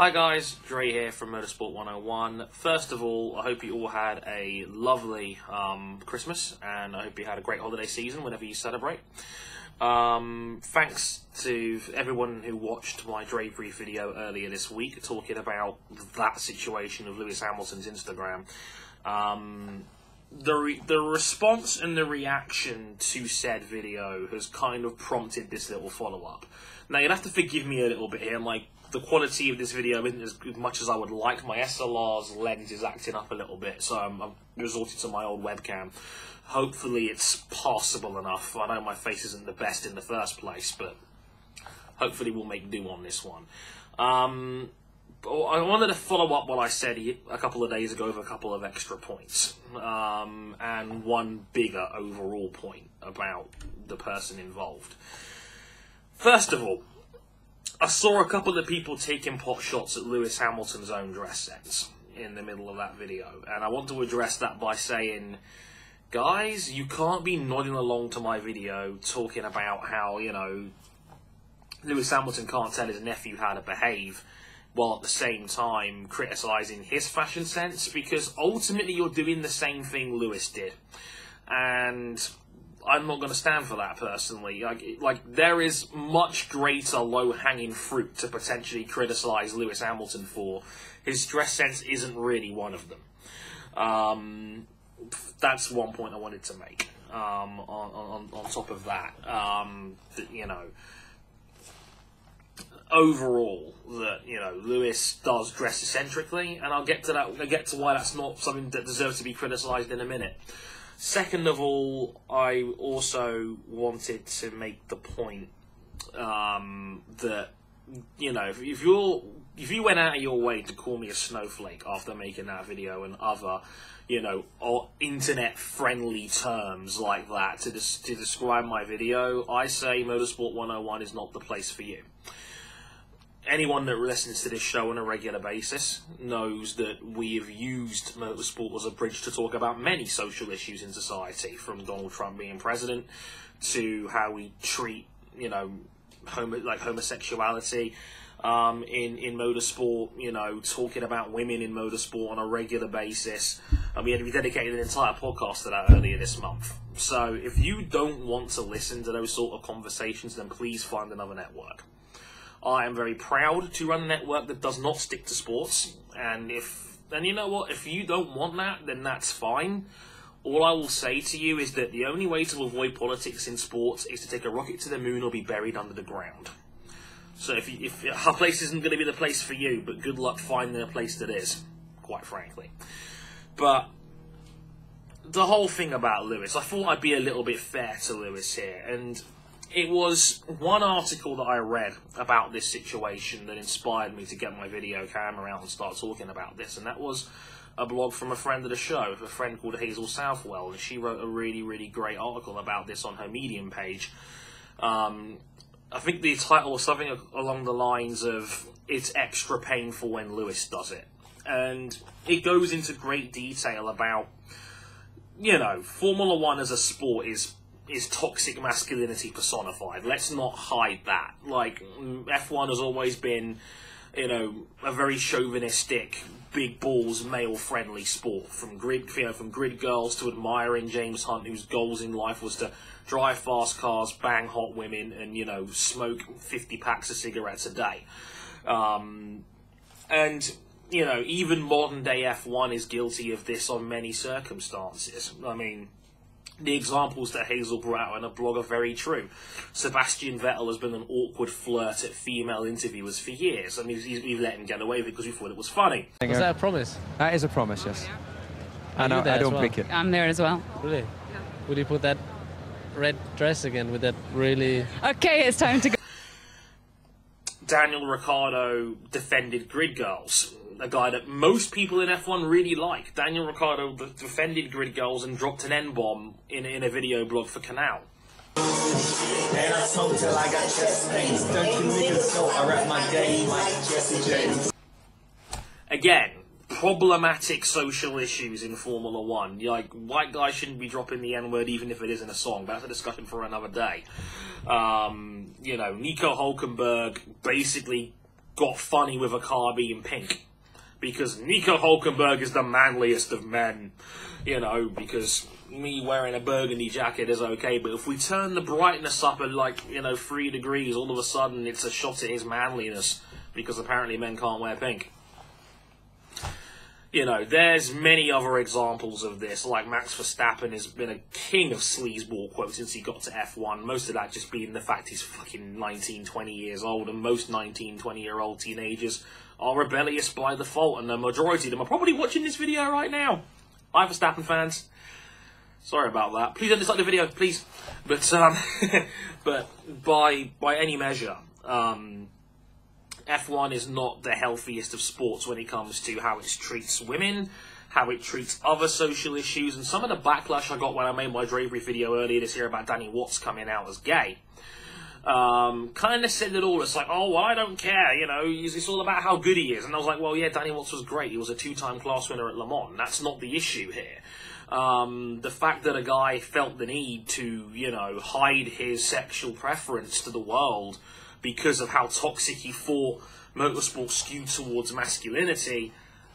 Hi guys, Dre here from Motorsport 101. First of all, I hope you all had a lovely Christmas, and I hope you had a great holiday season whenever you celebrate. Thanks to everyone who watched my Drebrief video earlier this week talking about that situation of Lewis Hamilton's Instagram. The response and the reaction to said video has kind of prompted this little follow-up. Now, you'll have to forgive me a little bit here. The quality of this video isn't as much as I would like. My SLR's lens is acting up a little bit, so I'm resorting to my old webcam. Hopefully it's passable enough. I know my face isn't the best in the first place, but hopefully we'll make do on this one. I wanted to follow up what I said a couple of days ago with a couple of extra points, and one bigger overall point about the person involved. First of all, I saw a couple of people taking pot shots at Lewis Hamilton's own dress sense in the middle of that video, and I want to address that by saying, guys, you can't be nodding along to my video talking about how, Lewis Hamilton can't tell his nephew how to behave, while at the same time criticising his fashion sense, because ultimately you're doing the same thing Lewis did. And I'm not going to stand for that personally. There is much greater low-hanging fruit to potentially criticise Lewis Hamilton for. His dress sense isn't really one of them. That's one point I wanted to make. On top of that, overall, Lewis does dress eccentrically, and I'll get to that. I'll get to why that's not something that deserves to be criticised in a minute. Second of all, I also wanted to make the point that if you went out of your way to call me a snowflake after making that video and other internet-friendly terms like that to describe my video, I say Motorsport 101 is not the place for you. Anyone that listens to this show on a regular basis knows that we have used motorsport as a bridge to talk about many social issues in society, from Donald Trump being president to how we treat, homosexuality in motorsport, talking about women in motorsport on a regular basis. And we dedicated an entire podcast to that earlier this month. So if you don't want to listen to those sort of conversations, then please find another network. I am very proud to run a network that does not stick to sports, and you know what, if you don't want that, then that's fine. All I will say to you is that the only way to avoid politics in sports is to take a rocket to the moon or be buried under the ground. So if our place isn't going to be the place for you, but good luck finding a place that is, quite frankly. But the whole thing about Lewis, I thought I'd be a little bit fair to Lewis here, and it was one article that I read about this situation that inspired me to get my video camera out and start talking about this, and that was a blog from a friend of the show, a friend called Hazel Southwell, and she wrote a really, really great article about this on her Medium page. I think the title was something along the lines of, "It's extra painful when Lewis does it." And it goes into great detail about, Formula One as a sport is toxic masculinity personified. Let's not hide that. F1 has always been, a very chauvinistic, big balls, male-friendly sport. From grid girls to admiring James Hunt, whose goals in life was to drive fast cars, bang hot women, and smoke 50 packs of cigarettes a day. Even modern day F1 is guilty of this on many circumstances. I mean, the examples that Hazel brought out in a blog are very true. Sebastian Vettel has been an awkward flirt at female interviewers for years. I mean, we've let him get away with it because we thought it was funny. Was that a promise? That is a promise, yes. And I don't pick it. I'm there as well. Really? Yeah. Will you put that red dress again with that really... Okay, it's time to go. Daniel Ricciardo defended grid girls, a guy that most people in F1 really like. Daniel Ricciardo defended grid girls and dropped an N-bomb in a video blog for Canal. And I told till I got chest pains. Don't you niggas know I rap my day like Jesse James. Again, problematic social issues in Formula One. White guys shouldn't be dropping the N-word even if it isn't a song. That's a discussion for another day. Nico Hulkenberg basically got funny with a car being pink. Because Nico Hulkenberg is the manliest of men, you know, because me wearing a burgundy jacket is okay, but if we turn the brightness up at, like, you know, 3 degrees, all of a sudden it's a shot at his manliness, because apparently men can't wear pink. You know, there's many other examples of this, like Max Verstappen has been a king of sleazeball quotes since he got to F1, most of that just being the fact he's fucking 19, 20 years old, and most 19, 20-year-old teenagers are rebellious by default, and the majority of them are probably watching this video right now. Hi, Verstappen fans. Sorry about that. Please don't dislike the video, please. But but by any measure, F1 is not the healthiest of sports when it comes to how it treats women, how it treats other social issues, and some of the backlash I got when I made my Drebrief video earlier this year about Danny Watts coming out as gay. Kind of said it all. It's like, oh, well, I don't care, you know, it's all about how good he is. And I was like, well, yeah, Danny Watts was great. He was a 2-time class winner at Le Mans. That's not the issue here. The fact that a guy felt the need to, you know, hide his sexual preference to the world because of how toxic he thought motorsport skewed towards masculinity,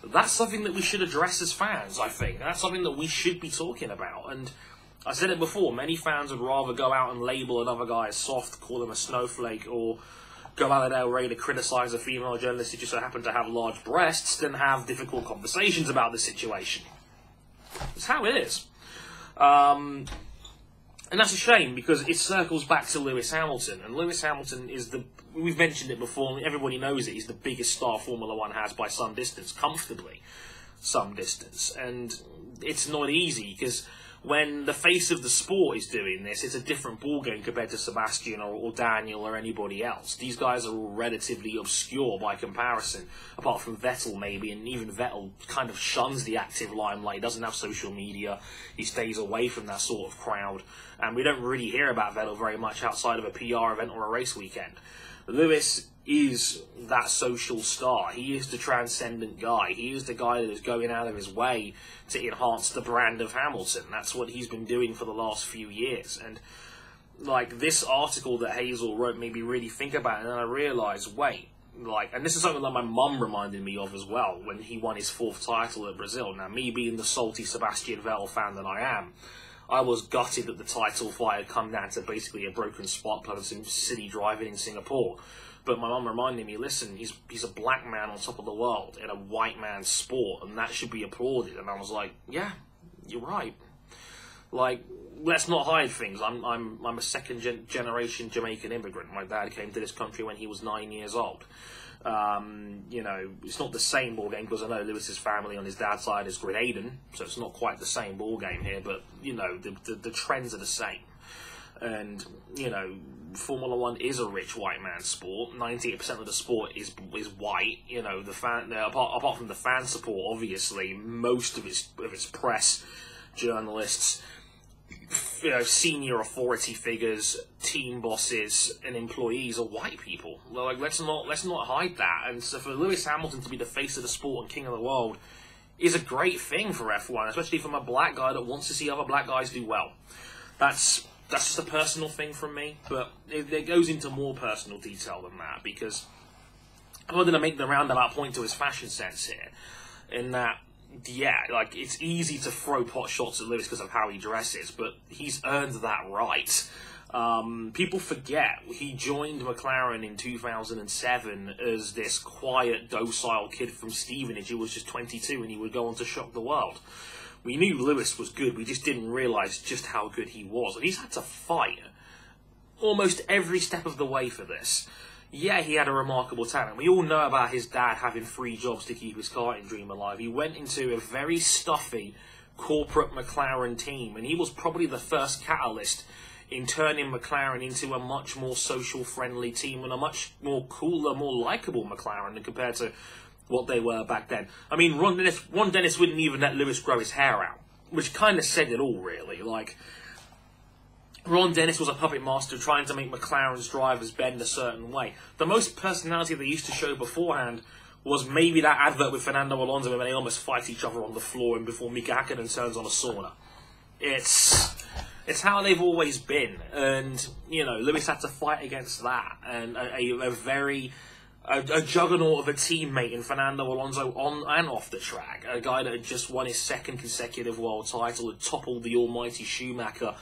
that's something that we should address as fans, I think. That's something that we should be talking about. And I said it before, many fans would rather go out and label another guy as soft, call him a snowflake, or go out of their way to criticise a female journalist who just so happened to have large breasts than have difficult conversations about the situation. It's how it is. And that's a shame, because it circles back to Lewis Hamilton. And Lewis Hamilton is the... We've mentioned it before, everybody knows it. He's the biggest star Formula 1 has by some distance, comfortably some distance. And it's not easy, because when the face of the sport is doing this, it's a different ballgame compared to Sebastian or Daniel or anybody else. These guys are all relatively obscure by comparison, apart from Vettel maybe, and even Vettel kind of shuns the active limelight. He doesn't have social media. He stays away from that sort of crowd. And we don't really hear about Vettel very much outside of a PR event or a race weekend. Lewis is that social star. He is the transcendent guy. He is the guy that is going out of his way to enhance the brand of Hamilton. That's what he's been doing for the last few years. And, like, this article that Hazel wrote made me really think about it, and then I realised, wait, like, and this is something that my mum reminded me of as well, when he won his 4th title at Brazil. Now, me being the salty Sebastian Vettel fan that I am, I was gutted that the title fight had come down to basically a broken spark plug and some city driving in Singapore. But my mum reminded me, listen, he's a black man on top of the world in a white man's sport, and that should be applauded. And I was like, yeah, you're right. Like, let's not hide things. I'm a second generation Jamaican immigrant. My dad came to this country when he was 9 years old. You know, it's not the same ball game, because I know Lewis's family on his dad's side is Grenadian, so it's not quite the same ball game here. But you know, the trends are the same. And, you know, Formula 1 is a rich white man's sport. 98% of the sport is white. You know, the fan apart from the fan support, obviously, most of its press, journalists, you know, senior authority figures, team bosses, and employees are white people. Like, let's not hide that. And so for Lewis Hamilton to be the face of the sport and king of the world is a great thing for F1, especially from a black guy that wants to see other black guys do well. That's just a personal thing from me, but it goes into more personal detail than that, because I wanted to make the roundabout point to his fashion sense here, in that, yeah, like, it's easy to throw pot shots at Lewis because of how he dresses, but he's earned that right. People forget he joined McLaren in 2007 as this quiet, docile kid from Stevenage who was just 22, and he would go on to shock the world. We knew Lewis was good, we just didn't realise just how good he was. And he's had to fight almost every step of the way for this. Yeah, he had a remarkable talent. We all know about his dad having 3 jobs to keep his karting dream alive. He went into a very stuffy corporate McLaren team, and he was probably the first catalyst in turning McLaren into a much more social-friendly team and a much more cooler, more likeable McLaren than compared to what they were back then. I mean, Ron Dennis wouldn't even let Lewis grow his hair out, which kind of said it all, really. Like, Ron Dennis was a puppet master trying to make McLaren's drivers bend a certain way. The most personality they used to show beforehand was maybe that advert with Fernando Alonso when they almost fight each other on the floor and before Mika Hakkinen turns on a sauna. It's how they've always been, and, you know, Lewis had to fight against that, and a very a juggernaut of a teammate in Fernando Alonso on and off the track, a guy that had just won his second consecutive world title, had toppled the almighty Schumacher,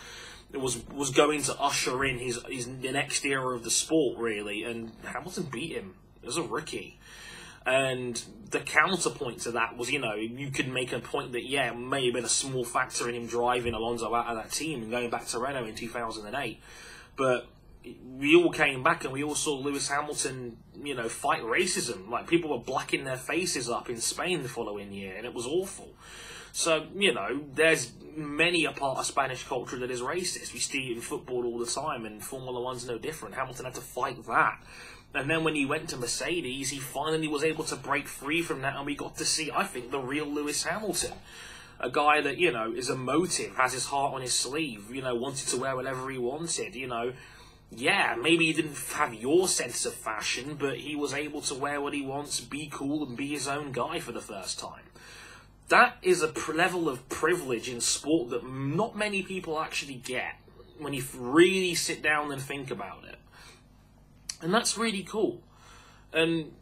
was going to usher in the next era of the sport, really, and Hamilton beat him as a rookie. And the counterpoint to that was, you could make a point that, yeah, it may have been a small factor in him driving Alonso out of that team and going back to Renault in 2008, but we all came back and we all saw Lewis Hamilton, fight racism. Like, people were blacking their faces up in Spain the following year, and it was awful. So, there's many a part of Spanish culture that is racist. We see it in football all the time, and Formula One's no different. Hamilton had to fight that. And then when he went to Mercedes, he finally was able to break free from that, and we got to see, I think, the real Lewis Hamilton. A guy that, is emotive, has his heart on his sleeve, wanted to wear whatever he wanted, Yeah, maybe he didn't have your sense of fashion, but he was able to wear what he wants, be cool, and be his own guy for the first time. That is a level of privilege in sport that not many people actually get when you really sit down and think about it. And that's really cool. And,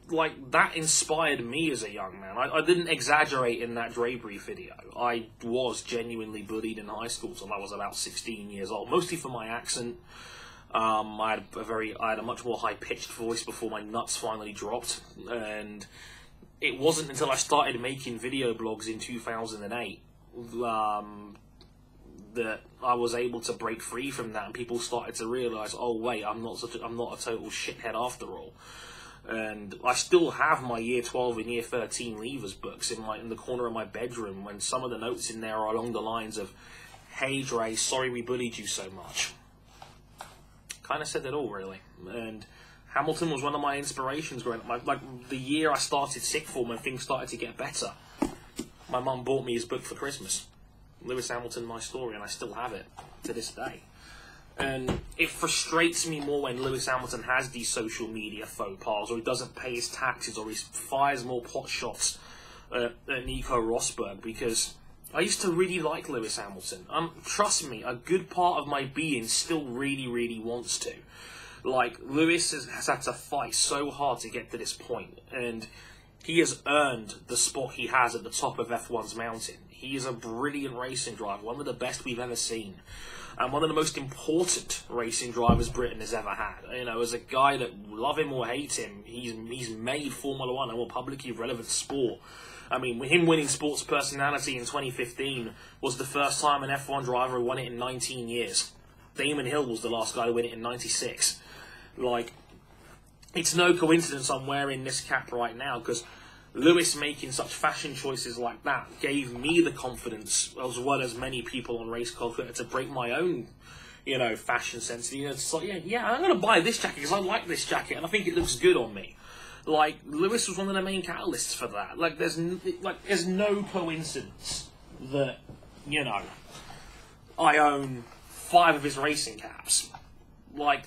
that inspired me as a young man. I didn't exaggerate in that Drebrief video. I was genuinely bullied in high school till I was about 16 years old, mostly for my accent. I had a much more high-pitched voice before my nuts finally dropped, and it wasn't until I started making video blogs in 2008 that I was able to break free from that, and people started to realise, oh wait, I'm not a total shithead after all. And I still have my Year 12 and Year 13 leavers books in the corner of my bedroom, when some of the notes in there are along the lines of, "Hey Dre, sorry we bullied you so much." Kind of said it all, really. And Hamilton was one of my inspirations growing up. Like the year I started sixth form and things started to get better, my mum bought me his book for Christmas, Lewis Hamilton, My Story, and I still have it to this day. And it frustrates me more when Lewis Hamilton has these social media faux pas, or he doesn't pay his taxes, or he fires more pot shots at Nico Rosberg, because I used to really like Lewis Hamilton. Trust me, a good part of my being still really, really wants to. Lewis has had to fight so hard to get to this point, and he has earned the spot he has at the top of F1's mountain. He is a brilliant racing driver, one of the best we've ever seen, and one of the most important racing drivers Britain has ever had. As a guy that, love him or hate him, he's made Formula One a more publicly relevant sport. I mean, him winning Sports Personality in 2015 was the first time an F1 driver won it in 19 years. Damon Hill was the last guy to win it in 96. It's no coincidence I'm wearing this cap right now, because Lewis making such fashion choices like that gave me the confidence, as well as many people on race culture, to break my own, fashion sense. It's like, yeah, I'm going to buy this jacket because I like this jacket and I think it looks good on me. Lewis was one of the main catalysts for that. There's no coincidence that, I own 5 of his racing caps.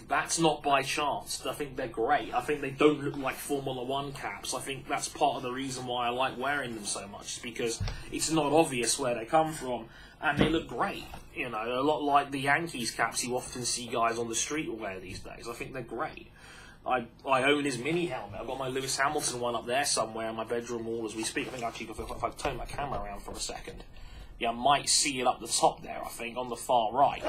That's not by chance. I think they're great. I think they don't look like Formula One caps. I think that's part of the reason why I like wearing them so much, because it's not obvious where they come from, and they look great. A lot like the Yankees caps you often see guys on the street wear these days. I think they're great. I own his mini helmet. I've got my Lewis Hamilton one up there somewhere in my bedroom wall as we speak. I think actually, if I turn my camera around for a second, I might see it up the top there, I think, on the far right.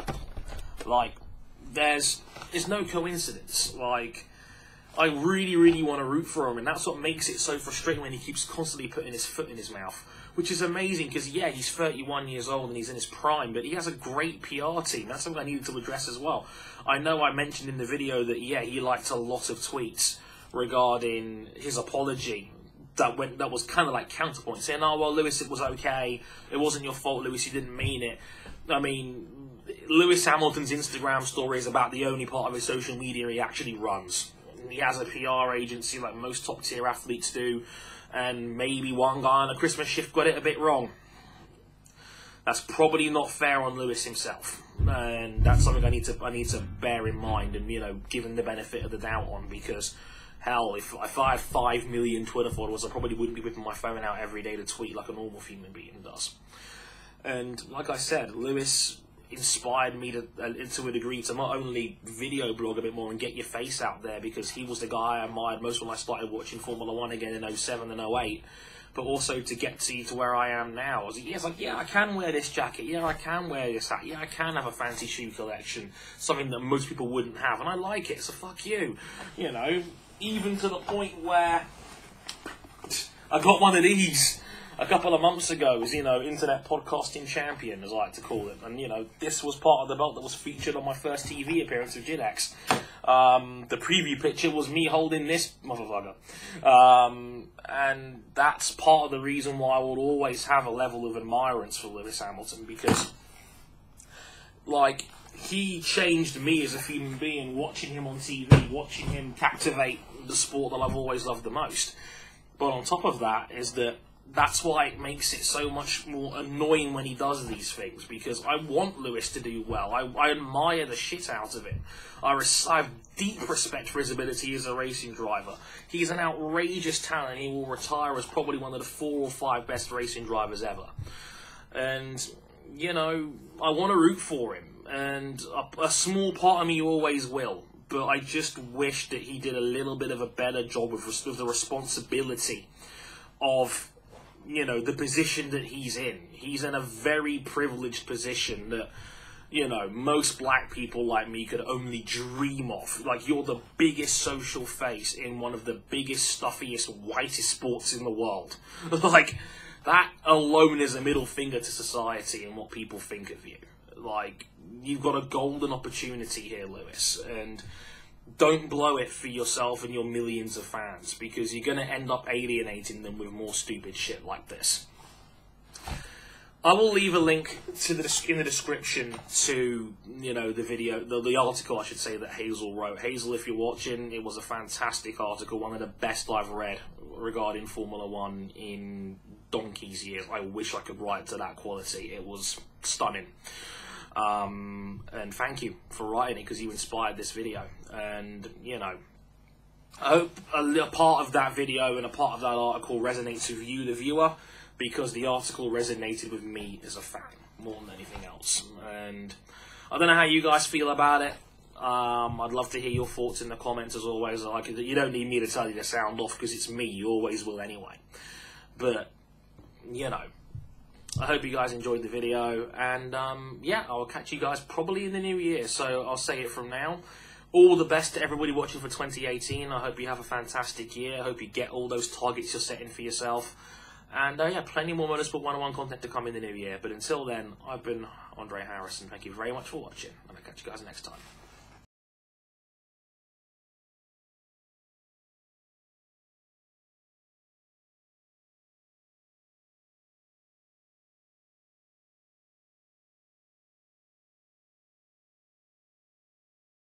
There's no coincidence. I really, really want to root for him, and that's what makes it so frustrating when he keeps constantly putting his foot in his mouth, which is amazing, because, yeah, he's 31 years old and he's in his prime, but he has a great PR team. That's something I needed to address as well. I know I mentioned in the video that, yeah, he liked a lot of tweets regarding his apology that was kind of like counterpoint, saying, "Oh, well, Lewis, it was okay. It wasn't your fault, Lewis. You didn't mean it." I mean, Lewis Hamilton's Instagram story is about the only part of his social media he actually runs. He has a PR agency like most top-tier athletes do, and maybe one guy on a Christmas shift got it a bit wrong. That's probably not fair on Lewis himself, and that's something I need to bear in mind and, give him the benefit of the doubt on, because, hell, if I had 5 million Twitter followers, I probably wouldn't be whipping my phone out every day to tweet like a normal human being does. And like I said, Lewis, inspired me to a degree to not only video blog a bit more and get your face out there, because he was the guy I admired most when I started watching Formula 1 again in 07 and 08, but also to get to where I am now. I was like, yeah, I can wear this jacket, yeah, I can wear this hat, yeah, I can have a fancy shoe collection, something that most people wouldn't have, and I like it, so fuck you. You know, even to the point where I got one of these a couple of months ago, as, you know, Internet Podcasting Champion, as I like to call it. And, you know, this was part of the belt that was featured on my first TV appearance of Jidex. The preview picture was me holding this motherfucker. And that's part of the reason why I will always have a level of admirance for Lewis Hamilton, because, like, he changed me as a human being, watching him on TV, watching him captivate the sport that I've always loved the most. But on top of that is that's why it makes it so much more annoying when he does these things, because I want Lewis to do well. I admire the shit out of him. I have deep respect for his ability as a racing driver. He's an outrageous talent. He will retire as probably one of the 4 or 5 best racing drivers ever. And, you know, I want to root for him. And a small part of me always will. But I just wish that he did a little bit of a better job with the responsibility of, you know, the position that he's in. He's in a very privileged position that, you know, most black people like me could only dream of. Like, you're the biggest social face in one of the biggest, stuffiest, whitest sports in the world. Like, that alone is a middle finger to society and what people think of you. Like, you've got a golden opportunity here, Lewis, and don't blow it for yourself and your millions of fans, because you're going to end up alienating them with more stupid shit like this. I will leave a link to in the description to, you know, the video, the article, I should say, that Hazel wrote. Hazel, if you're watching, it was a fantastic article, one of the best I've read regarding Formula 1 in donkey's years. I wish I could write to that quality. It was stunning. And thank you for writing it, because you inspired this video. And, you know, I hope a part of that video and a part of that article resonates with you, the viewer, because the article resonated with me as a fan more than anything else. And I don't know how you guys feel about it. I'd love to hear your thoughts in the comments, as always. Like, you don't need me to tell you to sound off, because it's me. You always will anyway. But, you know, I hope you guys enjoyed the video, and yeah, I'll catch you guys probably in the new year, so I'll say it from now. All the best to everybody watching for 2018. I hope you have a fantastic year. I hope you get all those targets you're setting for yourself. And yeah, plenty more Motorsport 101 content to come in the new year. But until then, I've been Andre Harrison. Thank you very much for watching, and I'll catch you guys next time.